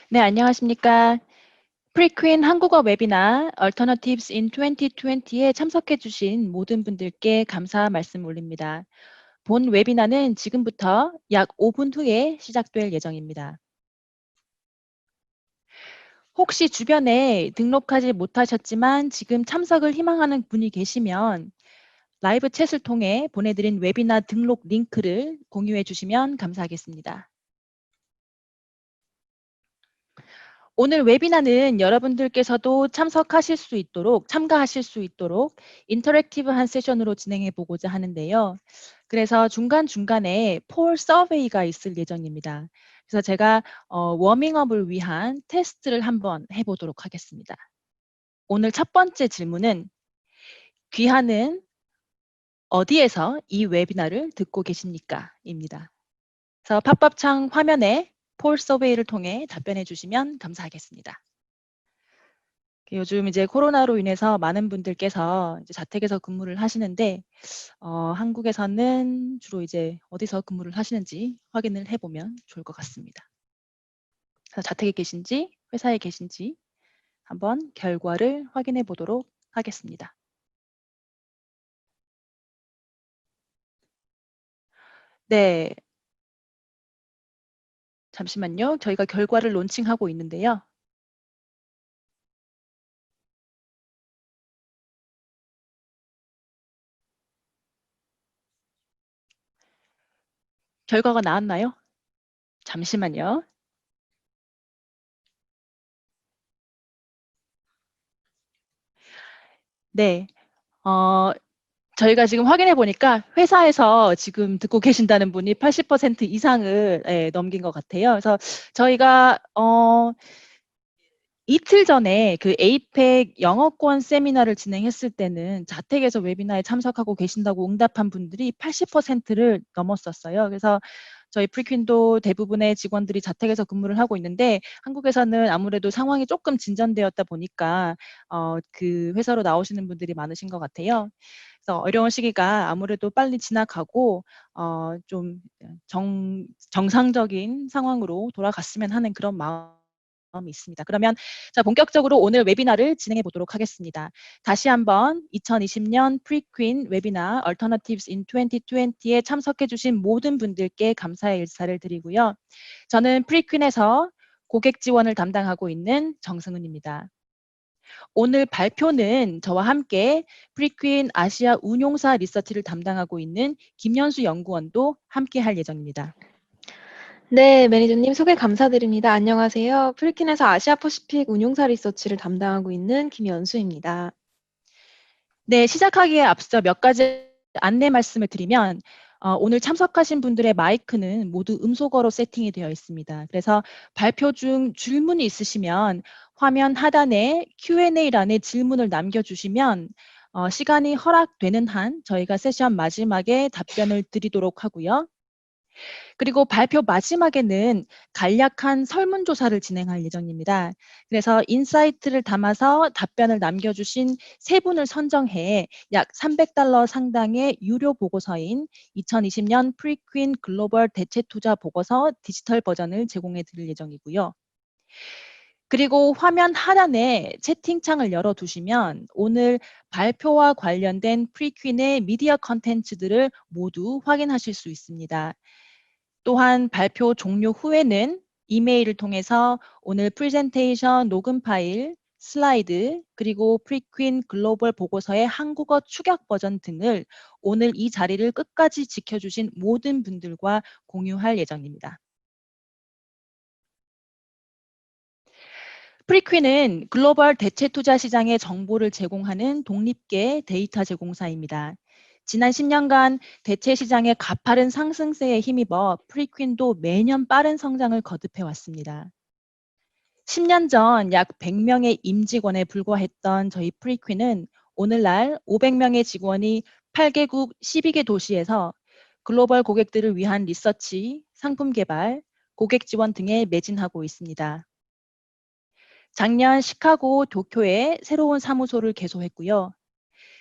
네, 안녕하십니까. 프리퀸 한국어 웨비나 Alternatives in 2020에 참석해 주신 모든 분들께 감사 말씀 올립니다. 본 웨비나는 지금부터 약 5분 후에 시작될 예정입니다. 혹시 주변에 등록하지 못하셨지만 지금 참석을 희망하는 분이 계시면 라이브 챗을 통해 보내드린 웨비나 등록 링크를 공유해 주시면 감사하겠습니다. 오늘 웨비나는 여러분들께서도 참가하실 수 있도록 인터랙티브한 세션으로 진행해 보고자 하는데요. 그래서 중간중간에 폴 서베이가 있을 예정입니다. 그래서 제가 워밍업을 위한 테스트를 한번 해보도록 하겠습니다. 오늘 첫 번째 질문은 귀하는 어디에서 이 웨비나를 듣고 계십니까? 입니다. 그래서 팝업창 화면에 폴 서베이를 통해 답변해 주시면 감사하겠습니다. 요즘 이제 코로나로 인해서 많은 분들께서 이제 자택에서 근무를 하시는데, 한국에서는 주로 이제 어디서 근무를 하시는지 확인을 해보면 좋을 것 같습니다. 그래서 자택에 계신지, 회사에 계신지 한번 결과를 확인해 보도록 하겠습니다. 네. 잠시만요. 저희가 결과를 론칭하고 있는데요. 결과가 나왔나요? 잠시만요. 네. 어, 저희가 지금 확인해 보니까 회사에서 지금 듣고 계신다는 분이 80% 이상을 넘긴 것 같아요. 그래서 저희가 이틀 전에 그 에이펙 영어권 세미나를 진행했을 때는 자택에서 웨비나에 참석하고 계신다고 응답한 분들이 80%를 넘었었어요. 그래서 저희 프리퀸도 대부분의 직원들이 자택에서 근무를 하고 있는데 한국에서는 아무래도 상황이 조금 진전되었다 보니까 그 회사로 나오시는 분들이 많으신 것 같아요. 그래서 어려운 시기가 아무래도 빨리 지나가고 좀 정상적인 상황으로 돌아갔으면 하는 그런 마음이 있습니다. 그러면 자, 본격적으로 오늘 웨비나를 진행해 보도록 하겠습니다. 다시 한번 2020년 프리퀸 웨비나 Alternatives in 2020에 참석해 주신 모든 분들께 감사의 인사를 드리고요. 저는 프리퀸에서 고객 지원을 담당하고 있는 정승은입니다. 오늘 발표는 저와 함께 프리퀸 아시아 운용사 리서치를 담당하고 있는 김연수 연구원도 함께 할 예정입니다. 네, 매니저님 소개 감사드립니다. 안녕하세요. 프리킨에서 아시아 퍼시픽 운용사 리서치를 담당하고 있는 김연수입니다. 네, 시작하기에 앞서 몇 가지 안내 말씀을 드리면 오늘 참석하신 분들의 마이크는 모두 음소거로 세팅이 되어 있습니다. 그래서 발표 중 질문이 있으시면 화면 하단에 Q&A란에 질문을 남겨주시면 시간이 허락되는 한 저희가 세션 마지막에 답변을 드리도록 하고요. 그리고 발표 마지막에는 간략한 설문조사를 진행할 예정입니다. 그래서 인사이트를 담아서 답변을 남겨주신 세 분을 선정해 약 $300 상당의 유료 보고서인 2020년 프리퀸 글로벌 대체 투자 보고서 디지털 버전을 제공해 드릴 예정이고요. 그리고 화면 하단에 채팅창을 열어두시면 오늘 발표와 관련된 프리퀸의 미디어 컨텐츠들을 모두 확인하실 수 있습니다. 또한 발표 종료 후에는 이메일을 통해서 오늘 프레젠테이션 녹음 파일, 슬라이드, 그리고 프리퀸 글로벌 보고서의 한국어 축약 버전 등을 오늘 이 자리를 끝까지 지켜주신 모든 분들과 공유할 예정입니다. 프리퀸은 글로벌 대체 투자 시장의 정보를 제공하는 독립계 데이터 제공사입니다. 지난 10년간 대체 시장의 가파른 상승세에 힘입어 프리퀸도 매년 빠른 성장을 거듭해 왔습니다. 10년 전 약 100명의 임직원에 불과했던 저희 프리퀸은 오늘날 500명의 직원이 8개국 12개 도시에서 글로벌 고객들을 위한 리서치, 상품 개발, 고객 지원 등에 매진하고 있습니다. 작년 시카고, 도쿄에 새로운 사무소를 개소했고요.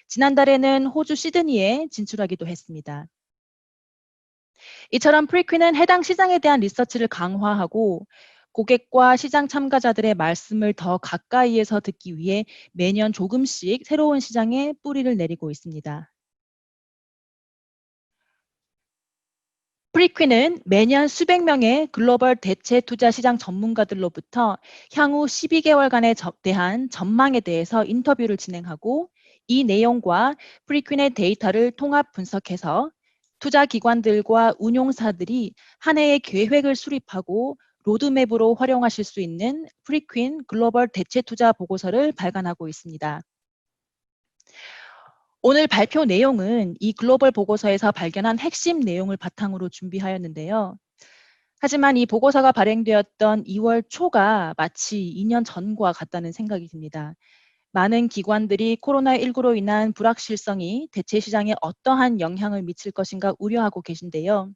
지난달에는 호주 시드니에 진출하기도 했습니다. 이처럼 프리퀸은 해당 시장에 대한 리서치를 강화하고 고객과 시장 참가자들의 말씀을 더 가까이에서 듣기 위해 매년 조금씩 새로운 시장에 뿌리를 내리고 있습니다. 프리퀴는 매년 수백 명의 글로벌 대체 투자 시장 전문가들로부터 향후 12개월간에 대한 전망에 대해서 인터뷰를 진행하고 이 내용과 프리퀴의 데이터를 통합 분석해서 투자 기관들과 운용사들이 한 해의 계획을 수립하고 로드맵으로 활용하실 수 있는 프리퀸 글로벌 대체 투자 보고서를 발간하고 있습니다. 오늘 발표 내용은 이 글로벌 보고서에서 발견한 핵심 내용을 바탕으로 준비하였는데요. 하지만 이 보고서가 발행되었던 2월 초가 마치 2년 전과 같다는 생각이 듭니다. 많은 기관들이 코로나19로 인한 불확실성이 대체 시장에 어떠한 영향을 미칠 것인가 우려하고 계신데요.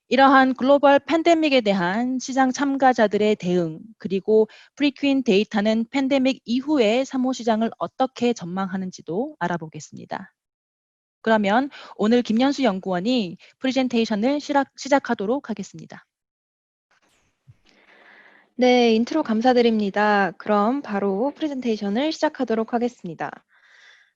이러한 글로벌 팬데믹에 대한 시장 참가자들의 대응, 그리고 프리퀸 데이터는 팬데믹 이후의 사모시장을 어떻게 전망하는지도 알아보겠습니다. 그러면 오늘 김연수 연구원이 프레젠테이션을 시작하도록 하겠습니다. 네, 인트로 감사드립니다. 그럼 바로 프레젠테이션을 시작하도록 하겠습니다.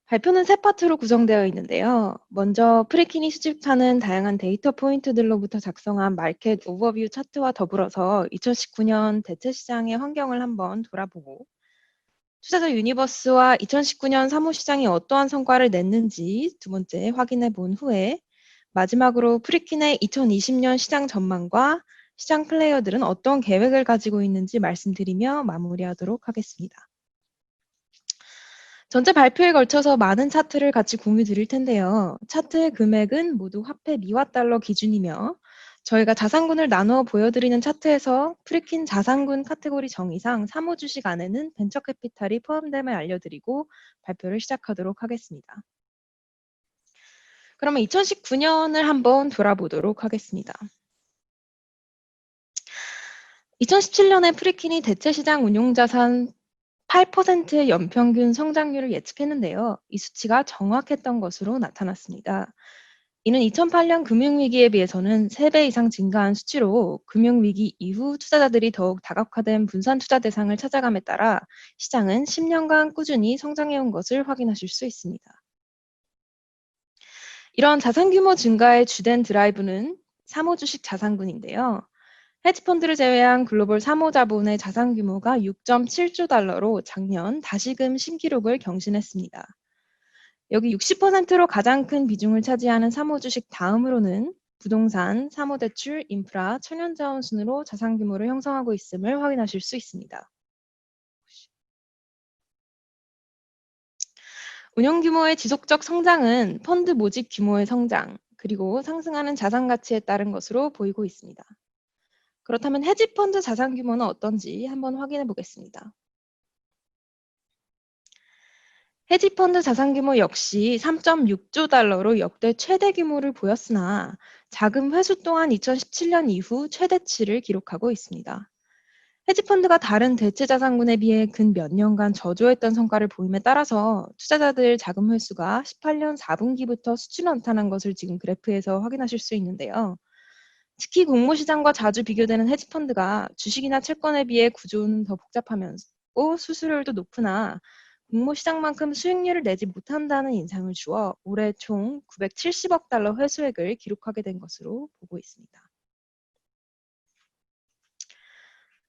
발표는 세 파트로 구성되어 있는데요. 먼저 프리킨이 수집하는 다양한 데이터 포인트들로부터 작성한 마켓 오버뷰 차트와 더불어서 2019년 대체 시장의 환경을 한번 돌아보고 투자자 유니버스와 2019년 사모시장이 어떠한 성과를 냈는지 두 번째 확인해 본 후에 마지막으로 프리킨의 2020년 시장 전망과 시장 플레이어들은 어떤 계획을 가지고 있는지 말씀드리며 마무리하도록 하겠습니다. 전체 발표에 걸쳐서 많은 차트를 같이 공유 드릴 텐데요. 차트의 금액은 모두 화폐 미화 달러 기준이며 저희가 자산군을 나누어 보여드리는 차트에서 프리킨 자산군 카테고리 정의상 사모주식 안에는 벤처 캐피탈이 포함됨을 알려드리고 발표를 시작하도록 하겠습니다. 그러면 2019년을 한번 돌아보도록 하겠습니다. 2017년에 프리킨이 대체시장 운용자산 8%의 연평균 성장률을 예측했는데요. 이 수치가 정확했던 것으로 나타났습니다. 이는 2008년 금융위기에 비해서는 3배 이상 증가한 수치로 금융위기 이후 투자자들이 더욱 다각화된 분산 투자 대상을 찾아감에 따라 시장은 10년간 꾸준히 성장해온 것을 확인하실 수 있습니다. 이런 자산 규모 증가의 주된 드라이브는 사모주식 자산군인데요. 헤지펀드를 제외한 글로벌 사모자본의 자산 규모가 6.7조 달러로 작년 다시금 신기록을 경신했습니다. 여기 60%로 가장 큰 비중을 차지하는 사모주식 다음으로는 부동산, 사모대출, 인프라, 천연자원 순으로 자산 규모를 형성하고 있음을 확인하실 수 있습니다. 운용 규모의 지속적 성장은 펀드 모집 규모의 성장, 그리고 상승하는 자산 가치에 따른 것으로 보이고 있습니다. 그렇다면 헤지펀드 자산 규모는 어떤지 한번 확인해 보겠습니다. 헤지펀드 자산 규모 역시 3.6조 달러로 역대 최대 규모를 보였으나 자금 회수 또한 2017년 이후 최대치를 기록하고 있습니다. 헤지펀드가 다른 대체 자산군에 비해 근 몇 년간 저조했던 성과를 보임에 따라서 투자자들 자금 회수가 18년 4분기부터 수치로 나타난 것을 지금 그래프에서 확인하실 수 있는데요. 특히 공모시장과 자주 비교되는 헤지펀드가 주식이나 채권에 비해 구조는 더 복잡하면서 수수료율도 높으나 공모시장만큼 수익률을 내지 못한다는 인상을 주어 올해 총 970억 달러 회수액을 기록하게 된 것으로 보고 있습니다.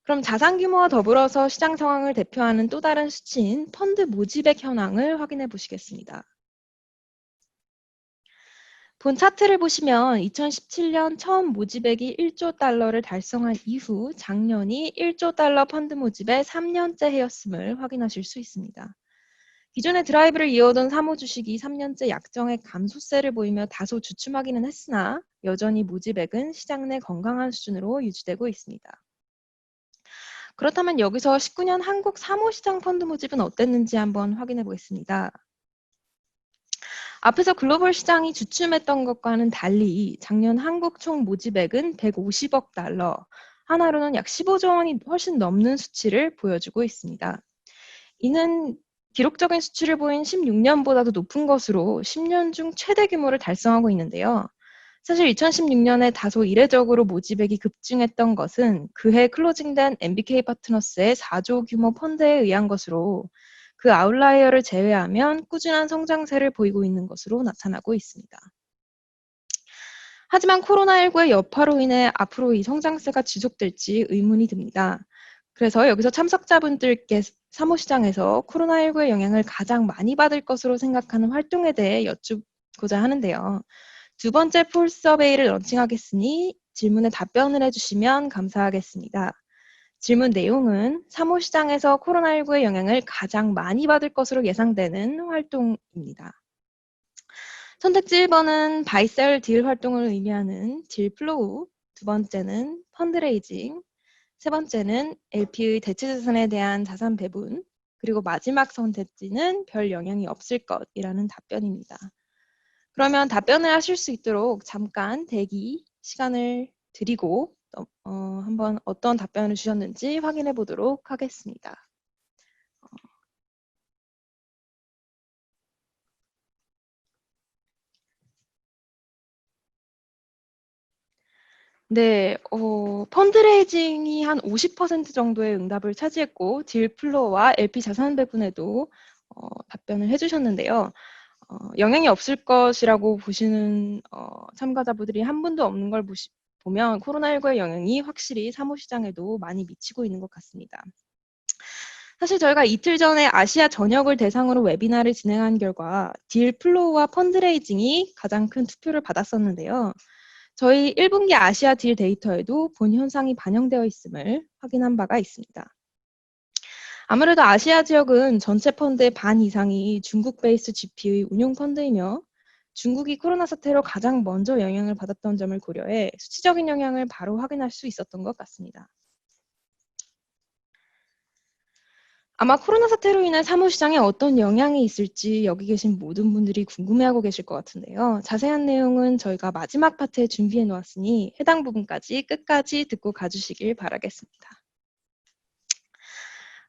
그럼 자산 규모와 더불어서 시장 상황을 대표하는 또 다른 수치인 펀드 모집액 현황을 확인해 보시겠습니다. 본 차트를 보시면 2017년 처음 모집액이 1조 달러를 달성한 이후 작년이 1조 달러 펀드 모집의 3년째 해였음을 확인하실 수 있습니다. 기존의 드라이브를 이어오던 사모주식이 3년째 약정액 감소세를 보이며 다소 주춤하기는 했으나 여전히 모집액은 시장 내 건강한 수준으로 유지되고 있습니다. 그렇다면 여기서 19년 한국 사모시장 펀드 모집은 어땠는지 한번 확인해 보겠습니다. 앞에서 글로벌 시장이 주춤했던 것과는 달리 작년 한국 총 모집액은 150억 달러, 하나로는 약 15조 원이 훨씬 넘는 수치를 보여주고 있습니다. 이는 기록적인 수치를 보인 16년보다도 높은 것으로 10년 중 최대 규모를 달성하고 있는데요. 사실 2016년에 다소 이례적으로 모집액이 급증했던 것은 그해 클로징된 MBK 파트너스의 4조 규모 펀드에 의한 것으로 그 아웃라이어를 제외하면 꾸준한 성장세를 보이고 있는 것으로 나타나고 있습니다. 하지만 코로나19의 여파로 인해 앞으로 이 성장세가 지속될지 의문이 듭니다. 그래서 여기서 참석자분들께 사무시장에서 코로나19의 영향을 가장 많이 받을 것으로 생각하는 활동에 대해 여쭙고자 하는데요. 두 번째 폴 서베이를 런칭하겠으니 질문에 답변을 해주시면 감사하겠습니다. 질문 내용은 사무시장에서 코로나19의 영향을 가장 많이 받을 것으로 예상되는 활동입니다. 선택지 1번은 바이셀 딜 활동을 의미하는 딜 플로우, 두 번째는 펀드레이징, 세 번째는 LP의 대체 자산에 대한 자산 배분, 그리고 마지막 선택지는 별 영향이 없을 것이라는 답변입니다. 그러면 답변을 하실 수 있도록 잠깐 대기 시간을 드리고 한번 어떤 답변을 주셨는지 확인해 보도록 하겠습니다. 네, 펀드레이징이 한 50% 정도의 응답을 차지했고 딜 플로어와 LP 자산 배분에도 답변을 해주셨는데요. 영향이 없을 것이라고 보시는 참가자분들이 한 분도 없는 걸 보면 코로나19의 영향이 확실히 사무시장에도 많이 미치고 있는 것 같습니다. 사실 저희가 이틀 전에 아시아 전역을 대상으로 웨비나를 진행한 결과 딜 플로우와 펀드레이징이 가장 큰 투표를 받았었는데요. 저희 1분기 아시아 딜 데이터에도 본 현상이 반영되어 있음을 확인한 바가 있습니다. 아무래도 아시아 지역은 전체 펀드의 반 이상이 중국 베이스 GP의 운용 펀드이며 중국이 코로나 사태로 가장 먼저 영향을 받았던 점을 고려해 수치적인 영향을 바로 확인할 수 있었던 것 같습니다. 아마 코로나 사태로 인해 사무시장에 어떤 영향이 있을지 여기 계신 모든 분들이 궁금해하고 계실 것 같은데요. 자세한 내용은 저희가 마지막 파트에 준비해 놓았으니 해당 부분까지 끝까지 듣고 가주시길 바라겠습니다.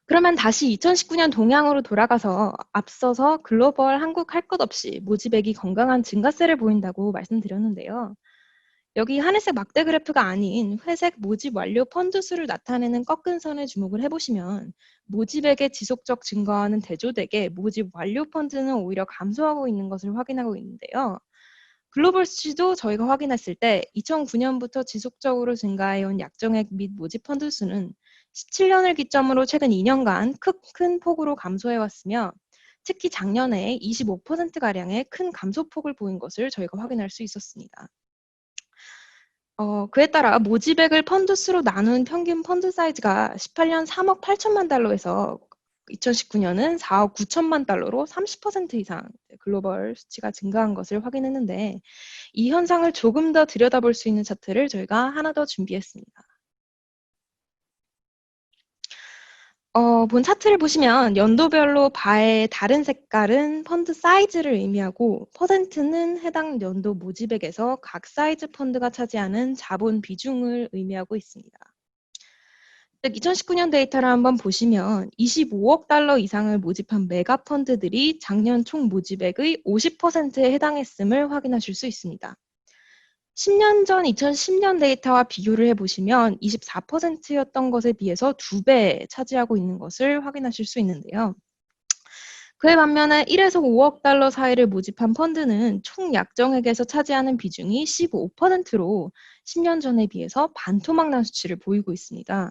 그러면 다시 2019년 동향으로 돌아가서 앞서서 글로벌 한국 할 것 없이 모집액이 건강한 증가세를 보인다고 말씀드렸는데요. 여기 하늘색 막대 그래프가 아닌 회색 모집 완료 펀드 수를 나타내는 꺾은 선에 주목을 해보시면 모집액의 지속적 증가와는 대조되게 모집 완료 펀드는 오히려 감소하고 있는 것을 확인하고 있는데요. 글로벌 수치도 저희가 확인했을 때 2009년부터 지속적으로 증가해온 약정액 및 모집 펀드 수는 17년을 기점으로 최근 2년간 큰 폭으로 감소해왔으며 특히 작년에 25%가량의 큰 감소폭을 보인 것을 저희가 확인할 수 있었습니다. 그에 따라 모집액을 펀드 수로 나눈 평균 펀드 사이즈가 18년 3억 8천만 달러에서 2019년은 4억 9천만 달러로 30% 이상 글로벌 수치가 증가한 것을 확인했는데 이 현상을 조금 더 들여다볼 수 있는 차트를 저희가 하나 더 준비했습니다. 본 차트를 보시면 연도별로 바의 다른 색깔은 펀드 사이즈를 의미하고 퍼센트는 해당 연도 모집액에서 각 사이즈 펀드가 차지하는 자본 비중을 의미하고 있습니다. 2019년 데이터를 한번 보시면 25억 달러 이상을 모집한 메가 펀드들이 작년 총 모집액의 50%에 해당했음을 확인하실 수 있습니다. 10년 전 2010년 데이터와 비교를 해보시면 24%였던 것에 비해서 2배 차지하고 있는 것을 확인하실 수 있는데요. 그에 반면에 1에서 5억 달러 사이를 모집한 펀드는 총 약정액에서 차지하는 비중이 15%로 10년 전에 비해서 반토막난 수치를 보이고 있습니다.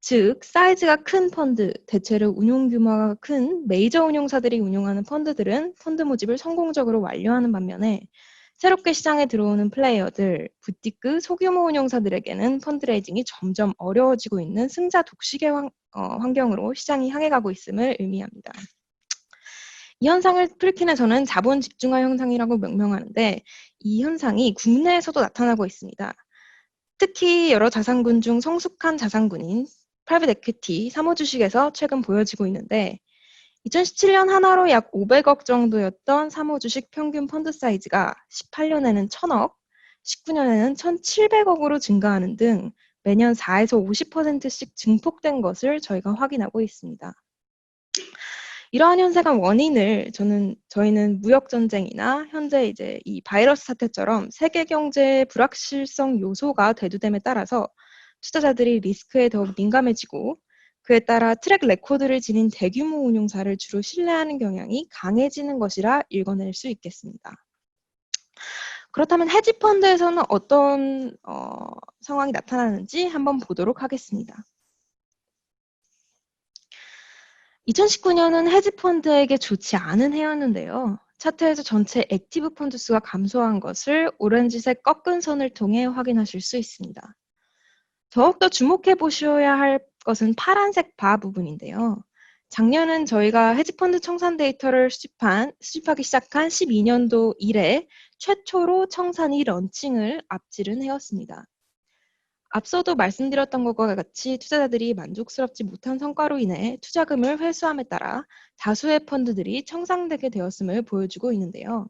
즉, 사이즈가 큰 펀드, 대체로 운용 규모가 큰 메이저 운용사들이 운용하는 펀드들은 펀드 모집을 성공적으로 완료하는 반면에 새롭게 시장에 들어오는 플레이어들, 부티크, 소규모 운용사들에게는 펀드레이징이 점점 어려워지고 있는 승자 독식의 환경으로 시장이 향해 가고 있음을 의미합니다. 이 현상을 프리킨에서는 자본 집중화 현상이라고 명명하는데 이 현상이 국내에서도 나타나고 있습니다. 특히 여러 자산군 중 성숙한 자산군인 프라이빗 에퀴티, 사모주식에서 최근 보여지고 있는데 2017년 하나로 약 500억 정도였던 사모주식 평균 펀드 사이즈가 18년에는 1000억, 19년에는 1700억으로 증가하는 등 매년 4에서 50%씩 증폭된 것을 저희가 확인하고 있습니다. 이러한 현상의 원인을 저희는 무역 전쟁이나 현재 이제 이 바이러스 사태처럼 세계 경제의 불확실성 요소가 대두됨에 따라서 투자자들이 리스크에 더욱 민감해지고 그에 따라 트랙 레코드를 지닌 대규모 운용사를 주로 신뢰하는 경향이 강해지는 것이라 읽어낼 수 있겠습니다. 그렇다면 헤지펀드에서는 어떤 상황이 나타나는지 한번 보도록 하겠습니다. 2019년은 헤지펀드에게 좋지 않은 해였는데요. 차트에서 전체 액티브 펀드 수가 감소한 것을 오렌지색 꺾은 선을 통해 확인하실 수 있습니다. 더욱더 주목해 보셔야 할 것은 파란색 바 부분인데요. 작년은 저희가 헤지펀드 청산 데이터를 수집하기 시작한 12년도 이래 최초로 청산이 런칭을 앞지른 해였습니다. 앞서도 말씀드렸던 것과 같이 투자자들이 만족스럽지 못한 성과로 인해 투자금을 회수함에 따라 다수의 펀드들이 청산되게 되었음을 보여주고 있는데요.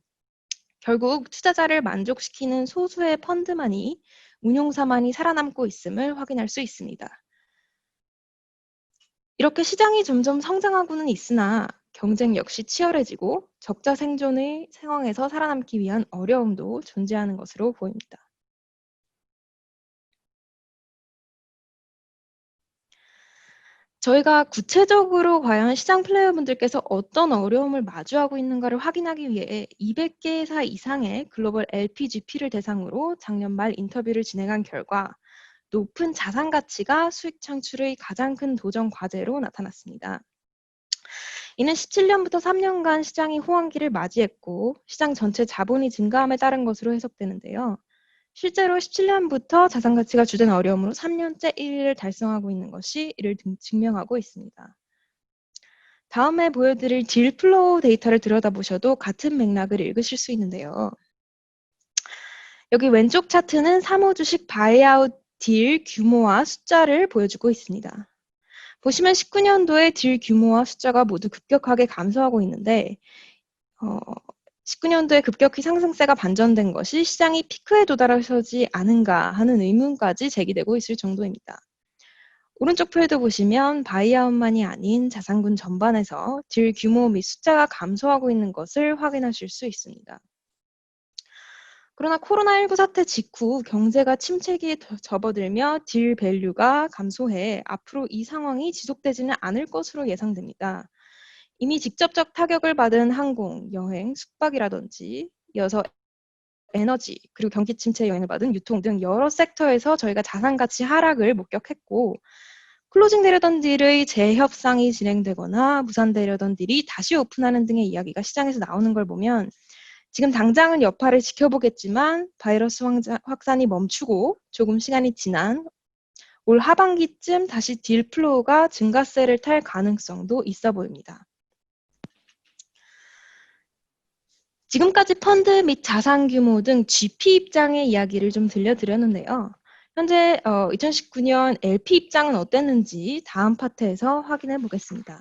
결국 투자자를 만족시키는 소수의 펀드만이 운용사만이 살아남고 있음을 확인할 수 있습니다. 이렇게 시장이 점점 성장하고는 있으나 경쟁 역시 치열해지고 적자 생존의 상황에서 살아남기 위한 어려움도 존재하는 것으로 보입니다. 저희가 구체적으로 과연 시장 플레이어분들께서 어떤 어려움을 마주하고 있는가를 확인하기 위해 200개사 이상의 글로벌 LPGP를 대상으로 작년 말 인터뷰를 진행한 결과 높은 자산 가치가 수익 창출의 가장 큰 도전 과제로 나타났습니다. 이는 17년부터 3년간 시장이 호황기를 맞이했고 시장 전체 자본이 증가함에 따른 것으로 해석되는데요. 실제로 17년부터 자산 가치가 주된 어려움으로 3년째 1위를 달성하고 있는 것이 이를 증명하고 있습니다. 다음에 보여드릴 딜 플로우 데이터를 들여다보셔도 같은 맥락을 읽으실 수 있는데요. 여기 왼쪽 차트는 사모 주식 바이아웃 딜 규모와 숫자를 보여주고 있습니다. 보시면 19년도에 딜 규모와 숫자가 모두 급격하게 감소하고 있는데 19년도에 급격히 상승세가 반전된 것이 시장이 피크에 도달하지 않은가 하는 의문까지 제기되고 있을 정도입니다. 오른쪽 표에도 보시면 바이아웃만이 아닌 자산군 전반에서 딜 규모 및 숫자가 감소하고 있는 것을 확인하실 수 있습니다. 그러나 코로나19 사태 직후 경제가 침체기에 접어들며 딜 밸류가 감소해 앞으로 이 상황이 지속되지는 않을 것으로 예상됩니다. 이미 직접적 타격을 받은 항공, 여행, 숙박이라든지 이어서 에너지, 그리고 경기 침체에 영향을 받은 유통 등 여러 섹터에서 저희가 자산 가치 하락을 목격했고 클로징 되려던 딜의 재협상이 진행되거나 무산되려던 딜이 다시 오픈하는 등의 이야기가 시장에서 나오는 걸 보면 지금 당장은 여파를 지켜보겠지만 바이러스 확산이 멈추고 조금 시간이 지난 올 하반기쯤 다시 딜 플로우가 증가세를 탈 가능성도 있어 보입니다. 지금까지 펀드 및 자산 규모 등 GP 입장의 이야기를 좀 들려드렸는데요. 현재 2019년 LP 입장은 어땠는지 다음 파트에서 확인해 보겠습니다.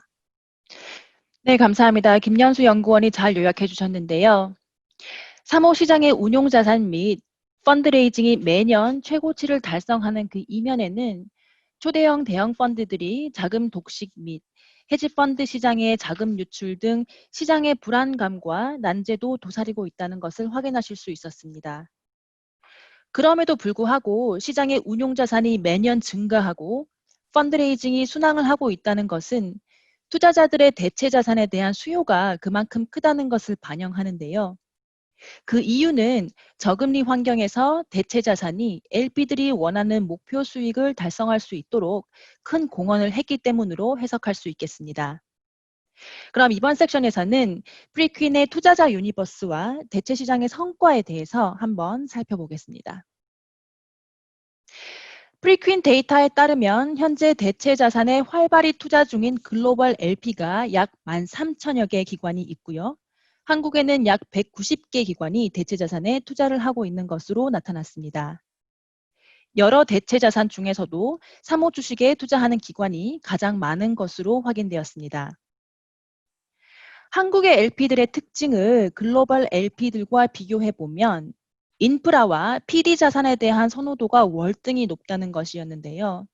네, 감사합니다. 김연수 연구원이 잘 요약해 주셨는데요. 3호 시장의 운용자산 및 펀드레이징이 매년 최고치를 달성하는 그 이면에는 초대형 대형 펀드들이 자금 독식 및 헤지펀드 시장의 자금 유출 등 시장의 불안감과 난제도 도사리고 있다는 것을 확인하실 수 있었습니다. 그럼에도 불구하고 시장의 운용자산이 매년 증가하고 펀드레이징이 순항을 하고 있다는 것은 투자자들의 대체 자산에 대한 수요가 그만큼 크다는 것을 반영하는데요. 그 이유는 저금리 환경에서 대체 자산이 LP들이 원하는 목표 수익을 달성할 수 있도록 큰 공헌을 했기 때문으로 해석할 수 있겠습니다. 그럼 이번 섹션에서는 프리퀸의 투자자 유니버스와 대체 시장의 성과에 대해서 한번 살펴보겠습니다. 프리퀸 데이터에 따르면 현재 대체 자산에 활발히 투자 중인 글로벌 LP가 약 13,000여 개 기관이 있고요. 한국에는 약 190개 기관이 대체 자산에 투자를 하고 있는 것으로 나타났습니다. 여러 대체 자산 중에서도 사모 주식에 투자하는 기관이 가장 많은 것으로 확인되었습니다. 한국의 LP들의 특징을 글로벌 LP들과 비교해 보면 인프라와 PD 자산에 대한 선호도가 월등히 높다는 것이었는데요.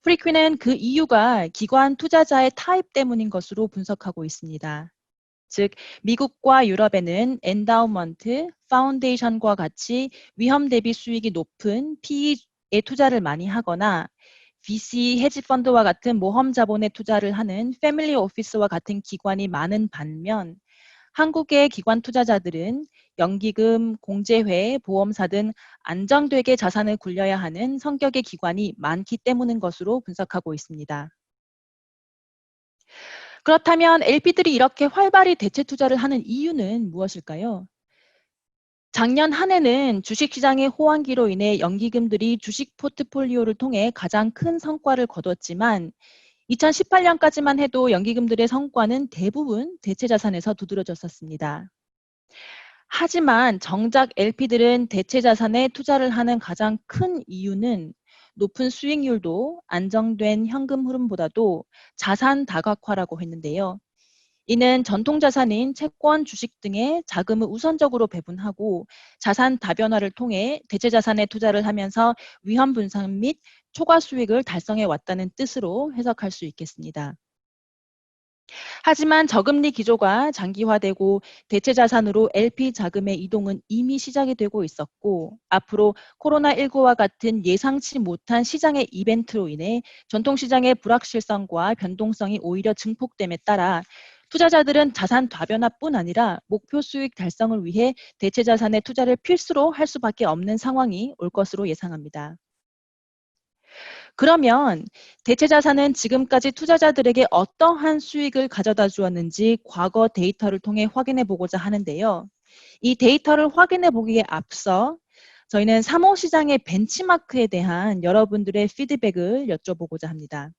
프리퀴는 그 이유가 기관 투자자의 타입 때문인 것으로 분석하고 있습니다. 즉, 미국과 유럽에는 엔다우먼트, 파운데이션과 같이 위험 대비 수익이 높은 PE에 투자를 많이 하거나 VC 헤지펀드와 같은 모험 자본에 투자를 하는 패밀리 오피스와 같은 기관이 많은 반면 한국의 기관 투자자들은 연기금, 공제회, 보험사 등 안정되게 자산을 굴려야 하는 성격의 기관이 많기 때문인 것으로 분석하고 있습니다. 그렇다면 LP들이 이렇게 활발히 대체 투자를 하는 이유는 무엇일까요? 작년 한 해는 주식시장의 호황기로 인해 연기금들이 주식 포트폴리오를 통해 가장 큰 성과를 거뒀지만 2018년까지만 해도 연기금들의 성과는 대부분 대체자산에서 두드러졌었습니다. 하지만 정작 LP들은 대체자산에 투자를 하는 가장 큰 이유는 높은 수익률도 안정된 현금 흐름보다도 자산 다각화라고 했는데요. 이는 전통자산인 채권, 주식 등의 자금을 우선적으로 배분하고 자산 다변화를 통해 대체자산에 투자를 하면서 위험 분산 및 초과 수익을 달성해 왔다는 뜻으로 해석할 수 있겠습니다. 하지만 저금리 기조가 장기화되고 대체자산으로 LP 자금의 이동은 이미 시작이 되고 있었고 앞으로 코로나19와 같은 예상치 못한 시장의 이벤트로 인해 전통시장의 불확실성과 변동성이 오히려 증폭됨에 따라 투자자들은 자산 다변화뿐 아니라 목표 수익 달성을 위해 대체자산의 투자를 필수로 할 수밖에 없는 상황이 올 것으로 예상합니다. 그러면 대체자산은 지금까지 투자자들에게 어떠한 수익을 가져다 주었는지 과거 데이터를 통해 확인해 보고자 하는데요. 이 데이터를 확인해 보기에 앞서 저희는 3호 시장의 벤치마크에 대한 여러분들의 피드백을 여쭤보고자 합니다.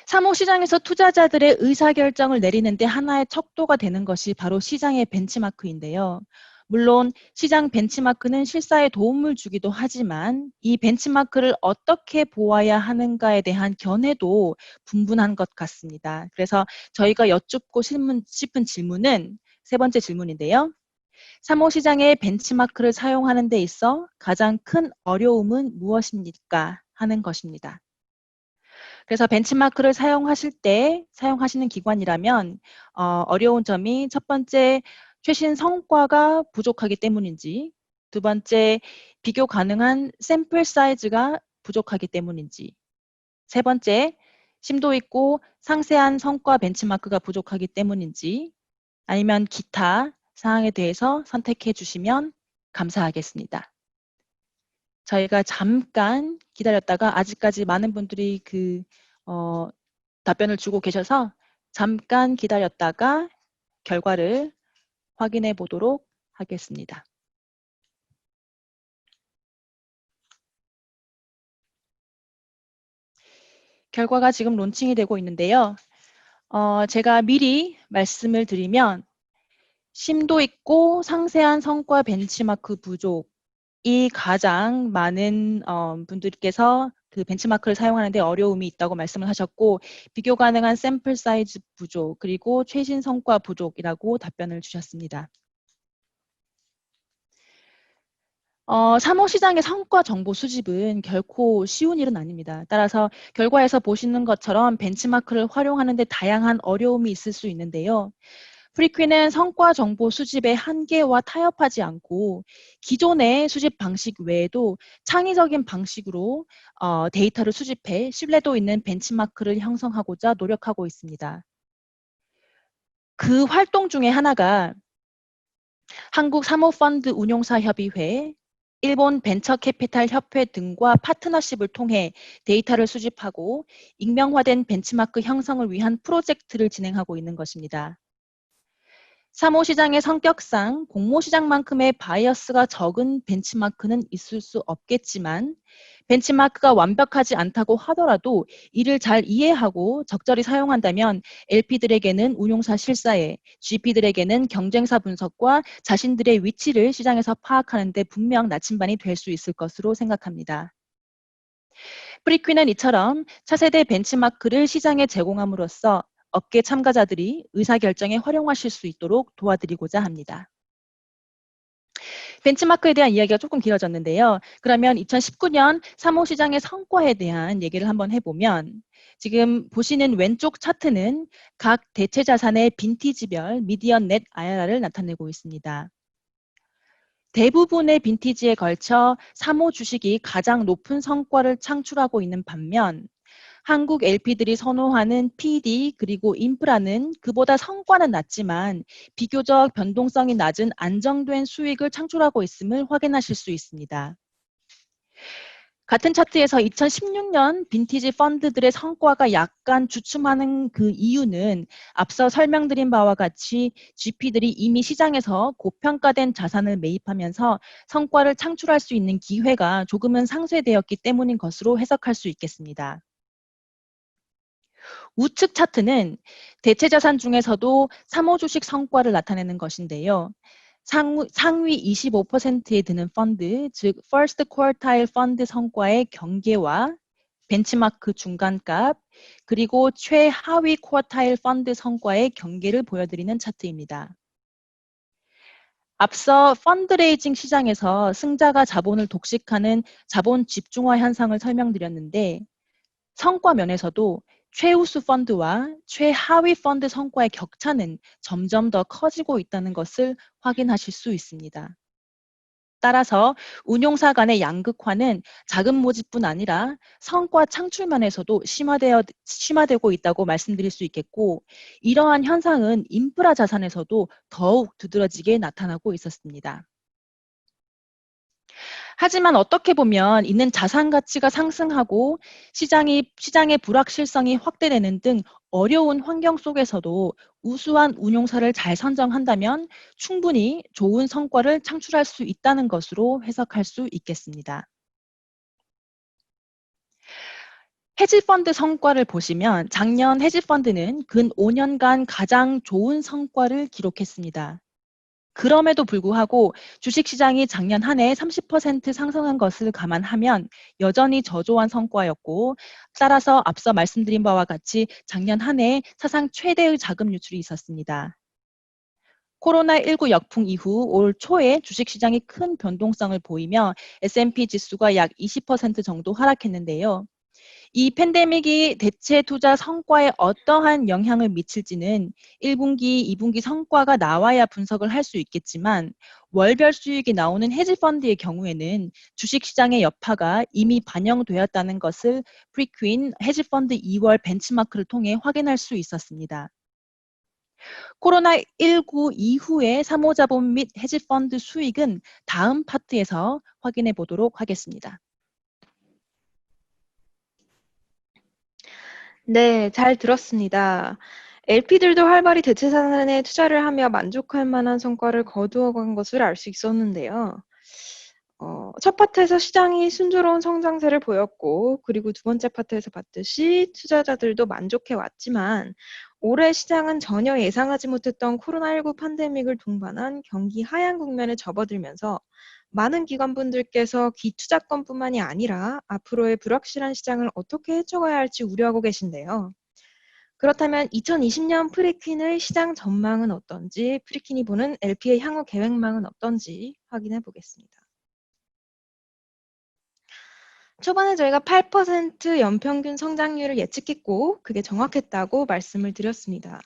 3호 시장에서 투자자들의 의사결정을 내리는데 하나의 척도가 되는 것이 바로 시장의 벤치마크인데요. 물론 시장 벤치마크는 실사에 도움을 주기도 하지만 이 벤치마크를 어떻게 보아야 하는가에 대한 견해도 분분한 것 같습니다. 그래서 저희가 여쭙고 싶은 질문은 세 번째 질문인데요. 3호 시장의 벤치마크를 사용하는 데 있어 가장 큰 어려움은 무엇입니까? 하는 것입니다. 그래서 벤치마크를 사용하시는 기관이라면 어려운 점이 첫 번째 최신 성과가 부족하기 때문인지, 두 번째 비교 가능한 샘플 사이즈가 부족하기 때문인지, 세 번째 심도 있고 상세한 성과 벤치마크가 부족하기 때문인지, 아니면 기타 사항에 대해서 선택해 주시면 감사하겠습니다. 저희가 잠깐 기다렸다가 아직까지 많은 분들이 답변을 주고 계셔서 잠깐 기다렸다가 결과를 확인해 보도록 하겠습니다. 결과가 지금 론칭이 되고 있는데요. 제가 미리 말씀을 드리면 심도 있고 상세한 성과 벤치마크 부족이 가장 많은 분들께서 그 벤치마크를 사용하는데 어려움이 있다고 말씀을 하셨고 비교 가능한 샘플 사이즈 부족 그리고 최신 성과 부족이라고 답변을 주셨습니다. 3호 시장의 성과 정보 수집은 결코 쉬운 일은 아닙니다. 따라서 결과에서 보시는 것처럼 벤치마크를 활용하는 데 다양한 어려움이 있을 수 있는데요. 프리퀴는 성과 정보 수집의 한계와 타협하지 않고 기존의 수집 방식 외에도 창의적인 방식으로 데이터를 수집해 신뢰도 있는 벤치마크를 형성하고자 노력하고 있습니다. 그 활동 중에 하나가 한국 사모펀드 운용사 협의회, 일본 벤처캐피탈 협회 등과 파트너십을 통해 데이터를 수집하고 익명화된 벤치마크 형성을 위한 프로젝트를 진행하고 있는 것입니다. 3호 시장의 성격상 공모 시장만큼의 바이어스가 적은 벤치마크는 있을 수 없겠지만 벤치마크가 완벽하지 않다고 하더라도 이를 잘 이해하고 적절히 사용한다면 LP들에게는 운용사 실사에, GP들에게는 경쟁사 분석과 자신들의 위치를 시장에서 파악하는 데 분명 나침반이 될 수 있을 것으로 생각합니다. 프리퀴는 이처럼 차세대 벤치마크를 시장에 제공함으로써 업계 참가자들이 의사결정에 활용하실 수 있도록 도와드리고자 합니다. 벤치마크에 대한 이야기가 조금 길어졌는데요. 그러면 2019년 사모시장의 성과에 대한 얘기를 한번 해보면 지금 보시는 왼쪽 차트는 각 대체 자산의 빈티지별 미디언 넷 IRR을 나타내고 있습니다. 대부분의 빈티지에 걸쳐 사모 주식이 가장 높은 성과를 창출하고 있는 반면 한국 LP들이 선호하는 PD 그리고 인프라는 그보다 성과는 낮지만 비교적 변동성이 낮은 안정된 수익을 창출하고 있음을 확인하실 수 있습니다. 같은 차트에서 2016년 빈티지 펀드들의 성과가 약간 주춤하는 그 이유는 앞서 설명드린 바와 같이 GP들이 이미 시장에서 고평가된 자산을 매입하면서 성과를 창출할 수 있는 기회가 조금은 상쇄되었기 때문인 것으로 해석할 수 있겠습니다. 우측 차트는 대체 자산 중에서도 사모주식 성과를 나타내는 것인데요. 상위 25%에 드는 펀드, 즉 First Quartile 펀드 성과의 경계와 벤치마크 중간값, 그리고 최하위 쿼타일 펀드 성과의 경계를 보여드리는 차트입니다. 앞서 펀드레이징 시장에서 승자가 자본을 독식하는 자본 집중화 현상을 설명드렸는데 성과 면에서도 최우수 펀드와 최하위 펀드 성과의 격차는 점점 더 커지고 있다는 것을 확인하실 수 있습니다. 따라서 운용사 간의 양극화는 자금 모집뿐 아니라 성과 창출 면에서도 심화되고 있다고 말씀드릴 수 있겠고, 이러한 현상은 인프라 자산에서도 더욱 두드러지게 나타나고 있었습니다. 하지만 어떻게 보면 이는 자산 가치가 상승하고 시장의 불확실성이 확대되는 등 어려운 환경 속에서도 우수한 운용사를 잘 선정한다면 충분히 좋은 성과를 창출할 수 있다는 것으로 해석할 수 있겠습니다. 헤지펀드 성과를 보시면 작년 헤지펀드는 근 5년간 가장 좋은 성과를 기록했습니다. 그럼에도 불구하고 주식시장이 작년 한 해 30% 상승한 것을 감안하면 여전히 저조한 성과였고, 따라서 앞서 말씀드린 바와 같이 작년 한 해 사상 최대의 자금 유출이 있었습니다. 코로나19 역풍 이후 올 초에 주식시장이 큰 변동성을 보이며 S&P 지수가 약 20% 정도 하락했는데요. 이 팬데믹이 대체 투자 성과에 어떠한 영향을 미칠지는 1분기, 2분기 성과가 나와야 분석을 할 수 있겠지만 월별 수익이 나오는 헤지펀드의 경우에는 주식시장의 여파가 이미 반영되었다는 것을 프리퀸 헤지펀드 2월 벤치마크를 통해 확인할 수 있었습니다. 코로나19 이후의 사모자본 및 헤지펀드 수익은 다음 파트에서 확인해 보도록 하겠습니다. 네, 잘 들었습니다. LP들도 활발히 대체 자산에 투자를 하며 만족할 만한 성과를 거두어간 것을 알 수 있었는데요. 첫 파트에서 시장이 순조로운 성장세를 보였고, 그리고 두 번째 파트에서 봤듯이 투자자들도 만족해 왔지만, 올해 시장은 전혀 예상하지 못했던 코로나19 팬데믹을 동반한 경기 하향 국면에 접어들면서 많은 기관분들께서 기투자권뿐만이 아니라 앞으로의 불확실한 시장을 어떻게 헤쳐가야 할지 우려하고 계신데요. 그렇다면 2020년 프리퀸의 시장 전망은 어떤지, 프리퀸이 보는 LP의 향후 계획망은 어떤지 확인해 보겠습니다. 초반에 저희가 8% 연평균 성장률을 예측했고 그게 정확했다고 말씀을 드렸습니다.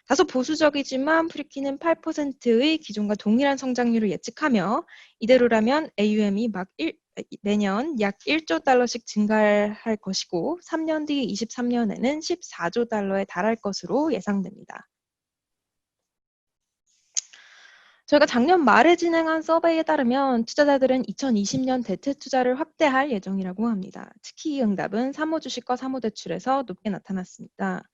다소 보수적이지만 프리키는 8%의 기존과 동일한 성장률을 예측하며 이대로라면 AUM이 내년 약 1조 달러씩 증가할 것이고 3년 뒤 23년에는 14조 달러에 달할 것으로 예상됩니다. 저희가 작년 말에 진행한 서베이에 따르면 투자자들은 2020년 대체 투자를 확대할 예정이라고 합니다. 특히 이 응답은 사모주식과 사모대출에서 높게 나타났습니다.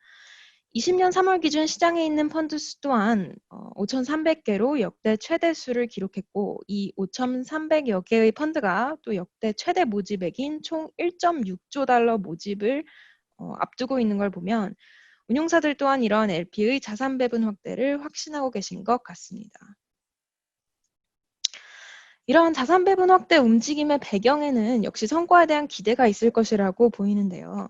20년 3월 기준 시장에 있는 펀드 수 또한 5,300개로 역대 최대 수를 기록했고 이 5,300여 개의 펀드가 또 역대 최대 모집액인 총 1.6조 달러 모집을 앞두고 있는 걸 보면 운용사들 또한 이러한 LP의 자산 배분 확대를 확신하고 계신 것 같습니다. 이러한 자산 배분 확대 움직임의 배경에는 역시 성과에 대한 기대가 있을 것이라고 보이는데요.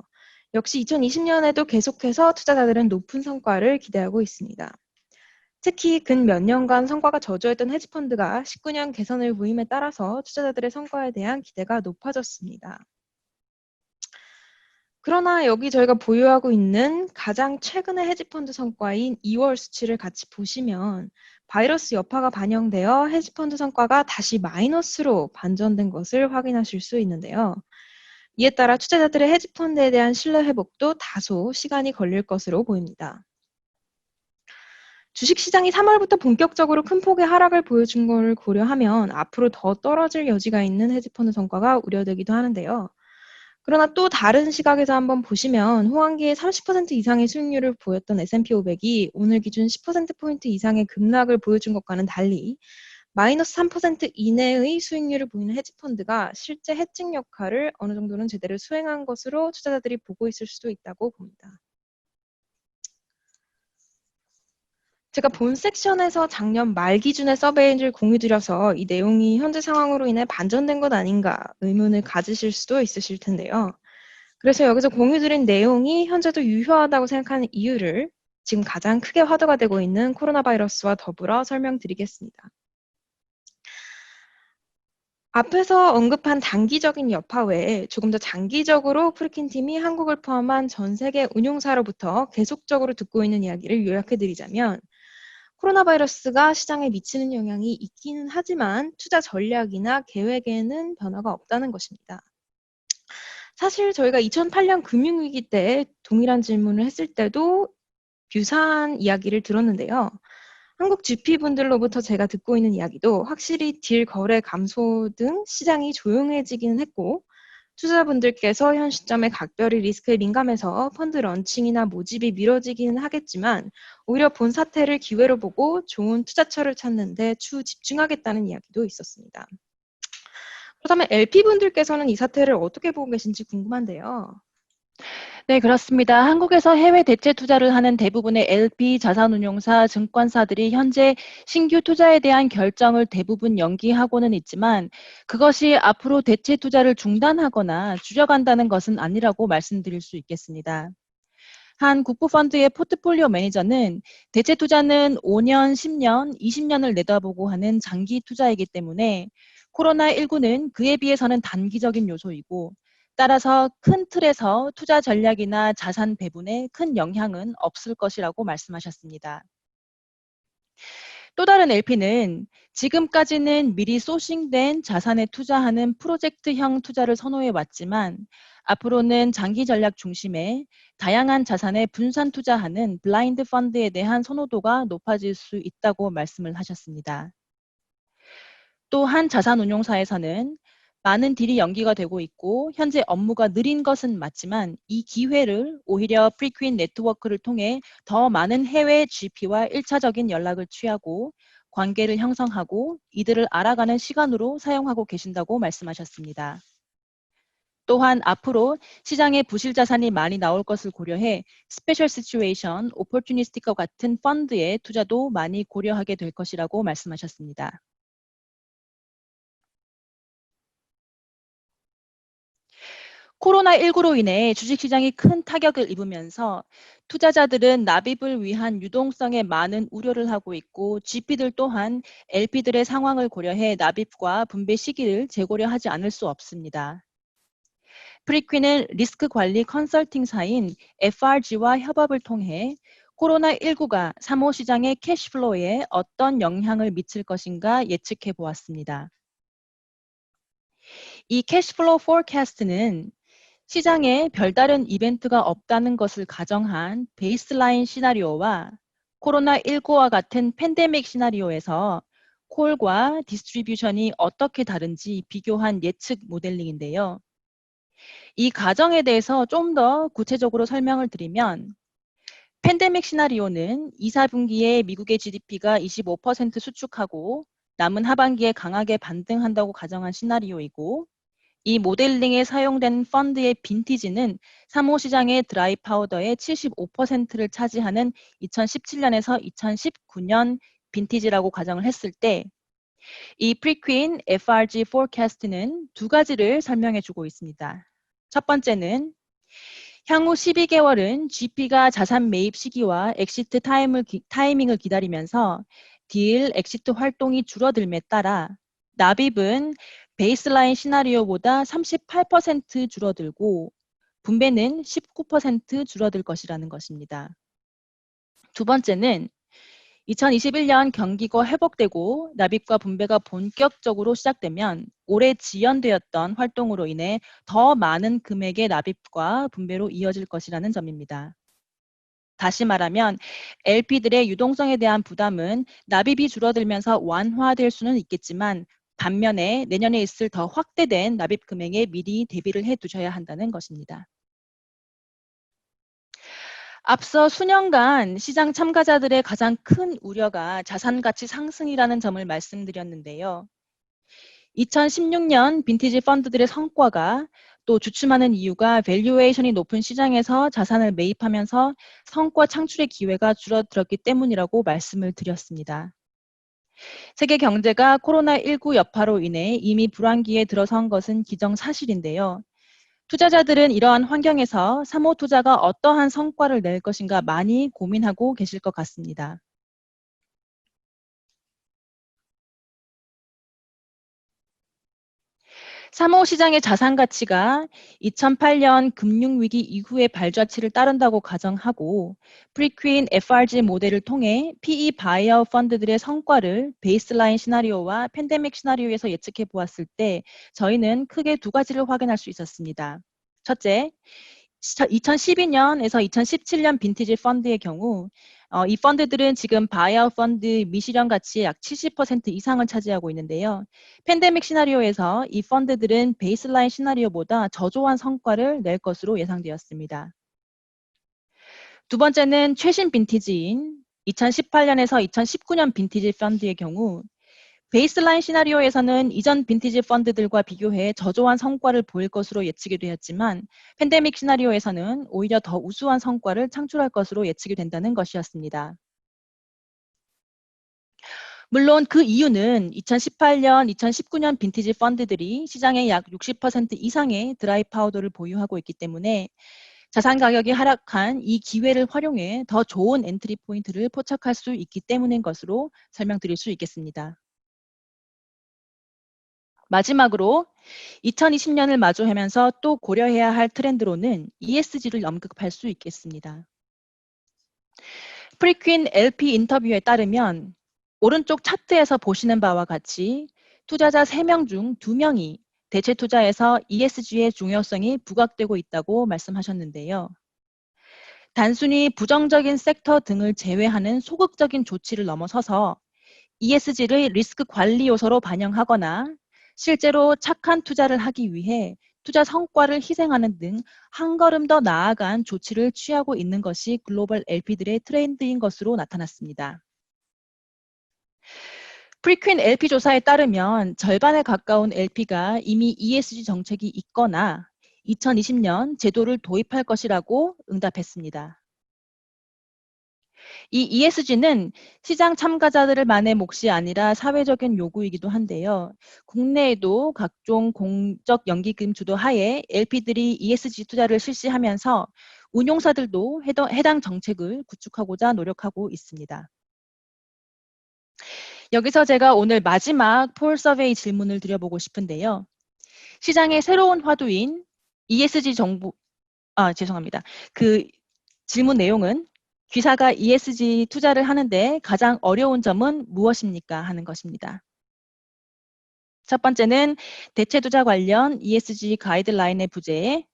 역시 2020년에도 계속해서 투자자들은 높은 성과를 기대하고 있습니다. 특히 근 몇 년간 성과가 저조했던 헤지펀드가 19년 개선을 부임에 따라서 투자자들의 성과에 대한 기대가 높아졌습니다. 그러나 여기 저희가 보유하고 있는 가장 최근의 헤지펀드 성과인 2월 수치를 같이 보시면 바이러스 여파가 반영되어 헤지펀드 성과가 다시 마이너스로 반전된 것을 확인하실 수 있는데요. 이에 따라 투자자들의 헤지펀드에 대한 신뢰 회복도 다소 시간이 걸릴 것으로 보입니다. 주식시장이 3월부터 본격적으로 큰 폭의 하락을 보여준 것을 고려하면 앞으로 더 떨어질 여지가 있는 헤지펀드 성과가 우려되기도 하는데요. 그러나 또 다른 시각에서 한번 보시면 호황기에 30% 이상의 수익률을 보였던 S&P 500이 오늘 기준 10%포인트 이상의 급락을 보여준 것과는 달리 마이너스 3% 이내의 수익률을 보이는 헤지펀드가 실제 해칭 역할을 어느 정도는 제대로 수행한 것으로 투자자들이 보고 있을 수도 있다고 봅니다. 제가 본 섹션에서 작년 말 기준의 서베이를 공유드려서 이 내용이 현재 상황으로 인해 반전된 것 아닌가 의문을 가지실 수도 있으실 텐데요. 그래서 여기서 공유드린 내용이 현재도 유효하다고 생각하는 이유를 지금 가장 크게 화두가 되고 있는 코로나 바이러스와 더불어 설명드리겠습니다. 앞에서 언급한 단기적인 여파 외에 조금 더 장기적으로 프리킨 팀이 한국을 포함한 전 세계 운용사로부터 계속적으로 듣고 있는 이야기를 요약해드리자면 코로나 바이러스가 시장에 미치는 영향이 있기는 하지만 투자 전략이나 계획에는 변화가 없다는 것입니다. 사실 저희가 2008년 금융위기 때 동일한 질문을 했을 때도 유사한 이야기를 들었는데요. 한국 GP분들로부터 제가 듣고 있는 이야기도 확실히 딜 거래 감소 등 시장이 조용해지기는 했고 투자자분들께서 현 시점에 각별히 리스크에 민감해서 펀드 런칭이나 모집이 미뤄지기는 하겠지만 오히려 본 사태를 기회로 보고 좋은 투자처를 찾는 데 추후 집중하겠다는 이야기도 있었습니다. 그렇다면 LP분들께서는 이 사태를 어떻게 보고 계신지 궁금한데요. 네, 그렇습니다. 한국에서 해외 대체 투자를 하는 대부분의 LP 자산운용사, 증권사들이 현재 신규 투자에 대한 결정을 대부분 연기하고는 있지만 그것이 앞으로 대체 투자를 중단하거나 줄여간다는 것은 아니라고 말씀드릴 수 있겠습니다. 한 국부펀드의 포트폴리오 매니저는 대체 투자는 5년, 10년, 20년을 내다보고 하는 장기 투자이기 때문에 코로나19는 그에 비해서는 단기적인 요소이고 따라서 큰 틀에서 투자 전략이나 자산 배분에 큰 영향은 없을 것이라고 말씀하셨습니다. 또 다른 LP는 지금까지는 미리 소싱된 자산에 투자하는 프로젝트형 투자를 선호해 왔지만 앞으로는 장기 전략 중심의 다양한 자산에 분산 투자하는 블라인드 펀드에 대한 선호도가 높아질 수 있다고 말씀을 하셨습니다. 또 한 자산운용사에서는 많은 딜이 연기가 되고 있고 현재 업무가 느린 것은 맞지만 이 기회를 오히려 프리퀸 네트워크를 통해 더 많은 해외 GP와 1차적인 연락을 취하고 관계를 형성하고 이들을 알아가는 시간으로 사용하고 계신다고 말씀하셨습니다. 또한 앞으로 시장에 부실 자산이 많이 나올 것을 고려해 스페셜 시츄에이션, 오퍼튜니스틱과 같은 펀드의 투자도 많이 고려하게 될 것이라고 말씀하셨습니다. 코로나19로 인해 주식시장이 큰 타격을 입으면서 투자자들은 납입을 위한 유동성에 많은 우려를 하고 있고 GP들 또한 LP들의 상황을 고려해 납입과 분배 시기를 재고려하지 않을 수 없습니다. 프리퀸은 리스크 관리 컨설팅사인 FRG와 협업을 통해 코로나19가 3호 시장의 캐시플로우에 어떤 영향을 미칠 것인가 예측해 보았습니다. 이 캐시플로우 포캐스트는 시장에 별다른 이벤트가 없다는 것을 가정한 베이스라인 시나리오와 코로나19와 같은 팬데믹 시나리오에서 콜과 디스트리뷰션이 어떻게 다른지 비교한 예측 모델링인데요. 이 가정에 대해서 좀 더 구체적으로 설명을 드리면 팬데믹 시나리오는 2, 4분기에 미국의 GDP가 25% 수축하고 남은 하반기에 강하게 반등한다고 가정한 시나리오이고 이 모델링에 사용된 펀드의 빈티지는 3호 시장의 드라이 파우더의 75%를 차지하는 2017년에서 2019년 빈티지라고 가정을 했을 때 이 프리퀸 FRG 포캐스트는 두 가지를 설명해 주고 있습니다. 첫 번째는 향후 12개월은 GP가 자산 매입 시기와 엑시트 타이밍을 기다리면서 딜, 엑시트 활동이 줄어들에 따라 납입은 베이스라인 시나리오보다 38% 줄어들고 분배는 19% 줄어들 것이라는 것입니다. 두 번째는 2021년 경기가 회복되고 납입과 분배가 본격적으로 시작되면 올해 지연되었던 활동으로 인해 더 많은 금액의 납입과 분배로 이어질 것이라는 점입니다. 다시 말하면 LP들의 유동성에 대한 부담은 납입이 줄어들면서 완화될 수는 있겠지만 반면에 내년에 있을 더 확대된 납입 금액에 미리 대비를 해 두셔야 한다는 것입니다. 앞서 수년간 시장 참가자들의 가장 큰 우려가 자산 가치 상승이라는 점을 말씀드렸는데요. 2016년 빈티지 펀드들의 성과가 또 주춤하는 이유가 밸류에이션이 높은 시장에서 자산을 매입하면서 성과 창출의 기회가 줄어들었기 때문이라고 말씀을 드렸습니다. 세계 경제가 코로나19 여파로 인해 이미 불황기에 들어선 것은 기정사실인데요. 투자자들은 이러한 환경에서 사모 투자가 어떠한 성과를 낼 것인가 많이 고민하고 계실 것 같습니다. 사모 시장의 자산 가치가 2008년 금융위기 이후의 발자취를 따른다고 가정하고 프리퀸 FRG 모델을 통해 PE 바이어 펀드들의 성과를 베이스라인 시나리오와 팬데믹 시나리오에서 예측해 보았을 때 저희는 크게 두 가지를 확인할 수 있었습니다. 첫째, 2012년에서 2017년 빈티지 펀드의 경우 이 펀드들은 지금 바이아웃 펀드 미실현 가치의 약 70% 이상을 차지하고 있는데요. 팬데믹 시나리오에서 이 펀드들은 베이스라인 시나리오보다 저조한 성과를 낼 것으로 예상되었습니다. 두 번째는 최신 빈티지인 2018년에서 2019년 빈티지 펀드의 경우 베이스라인 시나리오에서는 이전 빈티지 펀드들과 비교해 저조한 성과를 보일 것으로 예측이 되었지만 팬데믹 시나리오에서는 오히려 더 우수한 성과를 창출할 것으로 예측이 된다는 것이었습니다. 물론 그 이유는 2018년, 2019년 빈티지 펀드들이 시장의 약 60% 이상의 드라이 파우더를 보유하고 있기 때문에 자산 가격이 하락한 이 기회를 활용해 더 좋은 엔트리 포인트를 포착할 수 있기 때문인 것으로 설명드릴 수 있겠습니다. 마지막으로 2020년을 마주하면서 또 고려해야 할 트렌드로는 ESG를 언급할 수 있겠습니다. 프리퀸 LP 인터뷰에 따르면 오른쪽 차트에서 보시는 바와 같이 투자자 3명 중 2명이 대체 투자에서 ESG의 중요성이 부각되고 있다고 말씀하셨는데요. 단순히 부정적인 섹터 등을 제외하는 소극적인 조치를 넘어서서 ESG를 리스크 관리 요소로 반영하거나 실제로 착한 투자를 하기 위해 투자 성과를 희생하는 등 한 걸음 더 나아간 조치를 취하고 있는 것이 글로벌 LP들의 트렌드인 것으로 나타났습니다. 프리퀸 LP 조사에 따르면 절반에 가까운 LP가 이미 ESG 정책이 있거나 2020년 제도를 도입할 것이라고 응답했습니다. 이 ESG는 시장 참가자들만의 몫이 아니라 사회적인 요구이기도 한데요. 국내에도 각종 공적 연기금 주도 하에 LP들이 ESG 투자를 실시하면서 운용사들도 해당 정책을 구축하고자 노력하고 있습니다. 여기서 제가 오늘 마지막 폴 서베이 질문을 드려보고 싶은데요. 시장의 새로운 화두인 ESG 정보, 죄송합니다. 그 질문 내용은 귀사가 ESG 투자를 하는데 가장 어려운 점은 무엇입니까? 하는 것입니다. 첫 번째는 대체 투자 관련 ESG 가이드라인의 부재,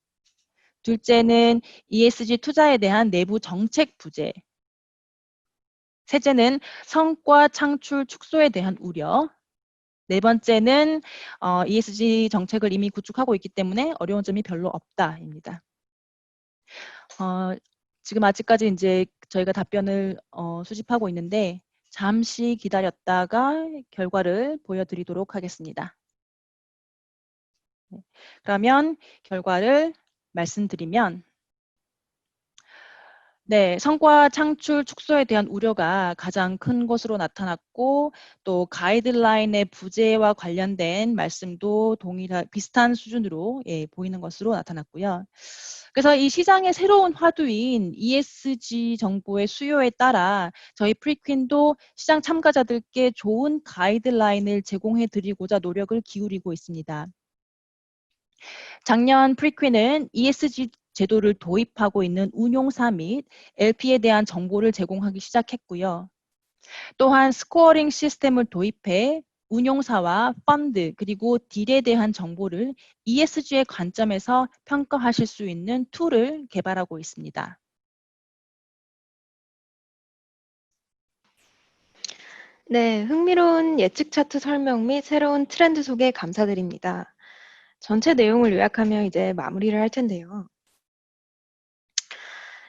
둘째는 ESG 투자에 대한 내부 정책 부재, 셋째는 성과 창출 축소에 대한 우려, 네 번째는 ESG 정책을 이미 구축하고 있기 때문에 어려운 점이 별로 없다입니다. 지금 아직까지 이제 저희가 답변을 수집하고 있는데 잠시 기다렸다가 결과를 보여드리도록 하겠습니다. 그러면 결과를 말씀드리면 네, 성과 창출 축소에 대한 우려가 가장 큰 것으로 나타났고, 또 가이드라인의 부재와 관련된 말씀도 비슷한 수준으로 보이는 것으로 나타났고요. 그래서 이 시장의 새로운 화두인 ESG 정보의 수요에 따라 저희 프리퀸도 시장 참가자들께 좋은 가이드라인을 제공해 드리고자 노력을 기울이고 있습니다. 작년 프리퀸은 ESG 제도를 도입하고 있는 운용사 및 LP에 대한 정보를 제공하기 시작했고요. 또한 스코어링 시스템을 도입해 운용사와 펀드 그리고 딜에 대한 정보를 ESG의 관점에서 평가하실 수 있는 툴을 개발하고 있습니다. 네, 흥미로운 예측 차트 설명 및 새로운 트렌드 소개 감사드립니다. 전체 내용을 요약하며 이제 마무리를 할 텐데요.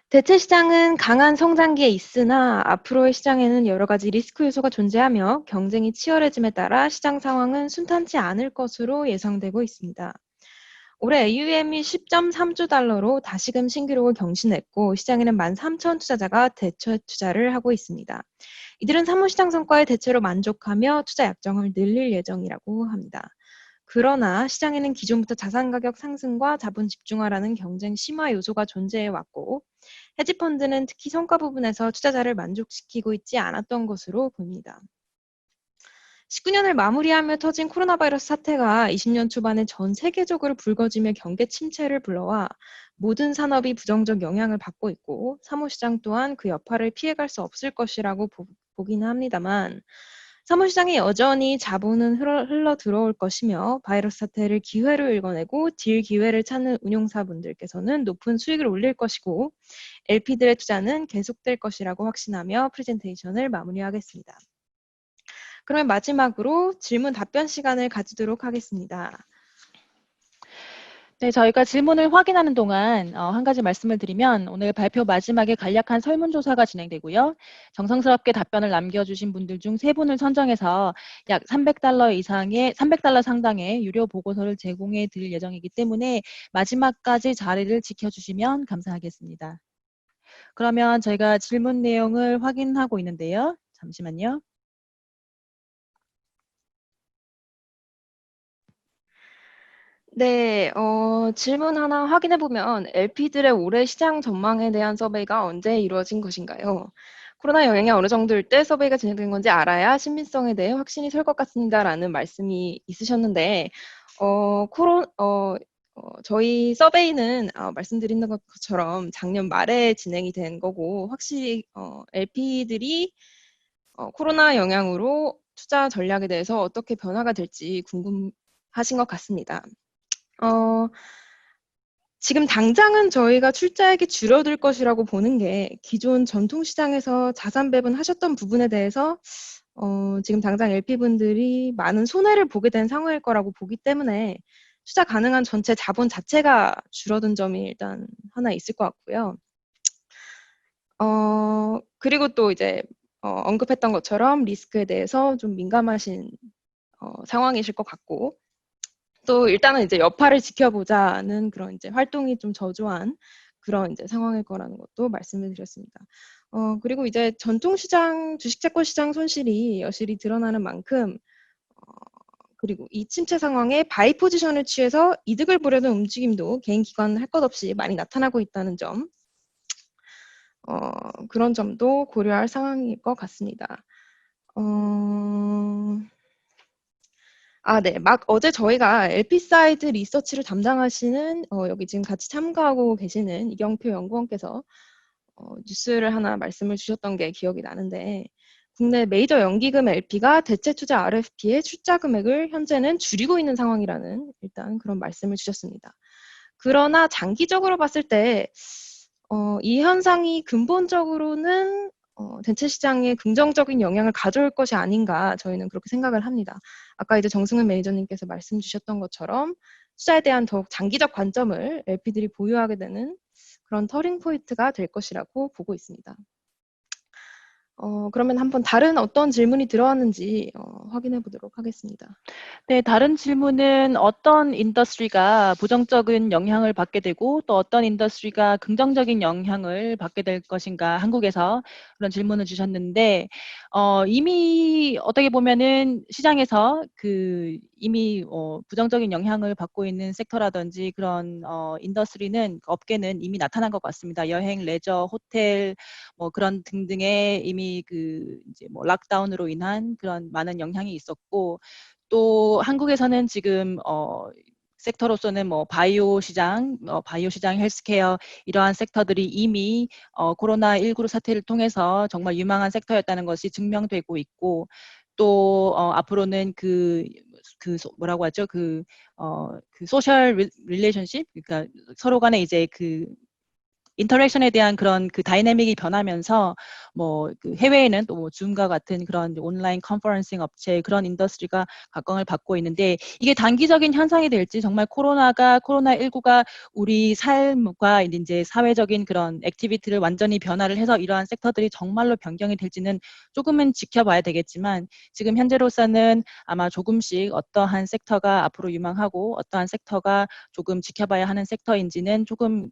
대체 시장은 강한 성장기에 있으나 앞으로의 시장에는 여러 가지 리스크 요소가 존재하며 경쟁이 치열해짐에 따라 시장 상황은 순탄치 않을 것으로 예상되고 있습니다. 올해 AUM이 10.3조 달러로 다시금 신기록을 경신했고 시장에는 13,000 투자자가 대체 투자를 하고 있습니다. 이들은 사무시장 성과에 대체로 만족하며 투자 약정을 늘릴 예정이라고 합니다. 그러나 시장에는 기존부터 자산 가격 상승과 자본 집중화라는 경쟁 심화 요소가 존재해 왔고 헤지펀드는 특히 성과 부분에서 투자자를 만족시키고 있지 않았던 것으로 보입니다. 19년을 마무리하며 터진 코로나 바이러스 사태가 20년 초반에 전 세계적으로 불거지며 경계 침체를 불러와 모든 산업이 부정적 영향을 받고 있고 사무시장 또한 그 여파를 피해갈 수 없을 것이라고 보기는 합니다만 사무시장에 여전히 자본은 흘러 들어올 것이며 바이러스 사태를 기회로 읽어내고 딜 기회를 찾는 운용사분들께서는 높은 수익을 올릴 것이고 LP들의 투자는 계속될 것이라고 확신하며 프레젠테이션을 마무리하겠습니다. 그러면 마지막으로 질문 답변 시간을 가지도록 하겠습니다. 네, 저희가 질문을 확인하는 동안 한 가지 말씀을 드리면 오늘 발표 마지막에 간략한 설문조사가 진행되고요. 정성스럽게 답변을 남겨주신 분들 중 3분을 선정해서 약 $300 상당의 유료 보고서를 제공해 드릴 예정이기 때문에 마지막까지 자리를 지켜주시면 감사하겠습니다. 그러면 저희가 질문 내용을 확인하고 있는데요. 잠시만요. 네, 질문 하나 확인해 보면 LP들의 올해 시장 전망에 대한 서베이가 언제 이루어진 것인가요? 코로나 영향이 어느 정도일 때 서베이가 진행된 건지 알아야 신빙성에 대해 확신이 설 것 같습니다라는 말씀이 있으셨는데, 저희 서베이는 말씀드린 것처럼 작년 말에 진행이 된 거고, 확실히 LP들이 코로나 영향으로 투자 전략에 대해서 어떻게 변화가 될지 궁금하신 것 같습니다. 지금 당장은 저희가 출자액이 줄어들 것이라고 보는 게 기존 전통시장에서 자산 배분하셨던 부분에 대해서 지금 당장 LP분들이 많은 손해를 보게 된 상황일 거라고 보기 때문에 투자 가능한 전체 자본 자체가 줄어든 점이 일단 하나 있을 것 같고요. 그리고 또 이제 언급했던 것처럼 리스크에 대해서 좀 민감하신 상황이실 것 같고 또 일단은 이제 여파를 지켜보자는 그런 이제 활동이 좀 저조한 그런 이제 상황일 거라는 것도 말씀을 드렸습니다. 그리고 이제 전통시장, 주식채권 시장 손실이 여실히 드러나는 만큼 그리고 이 침체 상황에 바이 포지션을 취해서 이득을 보려는 움직임도 개인 기관 할 것 없이 많이 나타나고 있다는 점, 그런 점도 고려할 상황일 것 같습니다. 네. 어제 저희가 LP 사이드 리서치를 담당하시는 여기 지금 같이 참가하고 계시는 이경표 연구원께서 뉴스를 하나 말씀을 주셨던 게 기억이 나는데 국내 메이저 연기금 LP가 대체 투자 RFP의 출자 금액을 현재는 줄이고 있는 상황이라는 일단 그런 말씀을 주셨습니다. 그러나 장기적으로 봤을 때 이 현상이 근본적으로는 대체 시장에 긍정적인 영향을 가져올 것이 아닌가 저희는 그렇게 생각을 합니다. 아까 이제 정승은 매니저님께서 말씀 주셨던 것처럼 투자에 대한 더욱 장기적 관점을 LP들이 보유하게 되는 그런 터닝 포인트가 될 것이라고 보고 있습니다. 그러면 한번 다른 어떤 질문이 들어왔는지 확인해 보도록 하겠습니다. 네, 다른 질문은 어떤 인더스트리가 부정적인 영향을 받게 되고 또 어떤 인더스트리가 긍정적인 영향을 받게 될 것인가 한국에서 그런 질문을 주셨는데 이미 어떻게 보면은 시장에서 이미 부정적인 영향을 받고 있는 섹터라든지 그런 인더스트리는 업계는 이미 나타난 것 같습니다. 여행, 레저, 호텔 뭐 그런 등등의 이미 이제 뭐 락다운으로 인한 그런 많은 영향이 있었고 또 한국에서는 지금 섹터로서는 뭐 바이오 시장, 헬스케어 이러한 섹터들이 이미 코로나19 사태를 통해서 정말 유망한 섹터였다는 것이 증명되고 있고 또 앞으로는 뭐라고 하죠? 소셜 릴레이션십 그러니까 서로 간에 이제 인터랙션에 대한 그런 다이내믹이 변하면서 해외에는 또 줌과 같은 그런 온라인 컨퍼런싱 업체 그런 인더스트리가 각광을 받고 있는데 이게 단기적인 현상이 될지 정말 코로나19가 우리 삶과 이제 사회적인 그런 액티비티를 완전히 변화를 해서 이러한 섹터들이 정말로 변경이 될지는 조금은 지켜봐야 되겠지만 지금 현재로서는 아마 조금씩 어떠한 섹터가 앞으로 유망하고 어떠한 섹터가 조금 지켜봐야 하는 섹터인지는 조금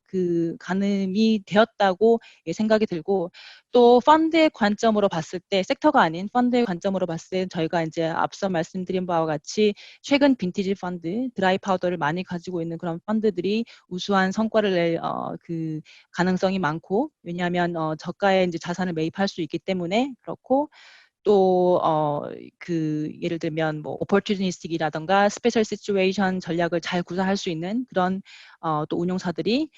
가늠이 되었다고 생각이 들고 또 펀드의 관점으로 봤을 때 섹터가 아닌 펀드의 관점으로 봤을 때 저희가 이제 앞서 말씀드린 바와 같이 최근 빈티지 펀드, 드라이 파우더를 많이 가지고 있는 그런 펀드들이 우수한 성과를 낼 가능성이 많고 왜냐하면 저가의 이제 자산을 매입할 수 있기 때문에 그렇고 또 예를 들면 뭐 opportunistic이라던가 special situation 전략을 잘 구사할 수 있는 그런 또 운용사들이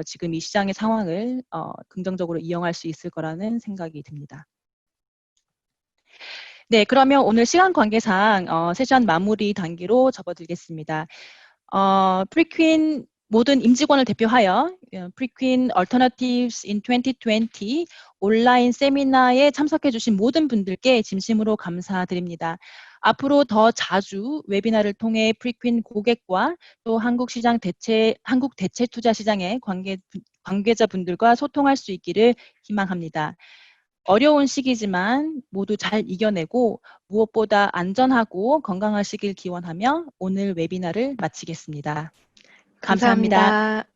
지금 이 시장의 상황을 긍정적으로 이용할 수 있을 거라는 생각이 듭니다. 네, 그러면 오늘 시간 관계상 세션 마무리 단계로 접어들겠습니다. 프리퀸 모든 임직원을 대표하여 프리퀸 Alternatives in 2020 온라인 세미나에 참석해 주신 모든 분들께 진심으로 감사드립니다. 앞으로 더 자주 웨비나를 통해 프리퀸 고객과 또 한국 대체 투자 시장의 관계자분들과 소통할 수 있기를 희망합니다. 어려운 시기지만 모두 잘 이겨내고 무엇보다 안전하고 건강하시길 기원하며 오늘 웨비나를 마치겠습니다. 감사합니다. 감사합니다.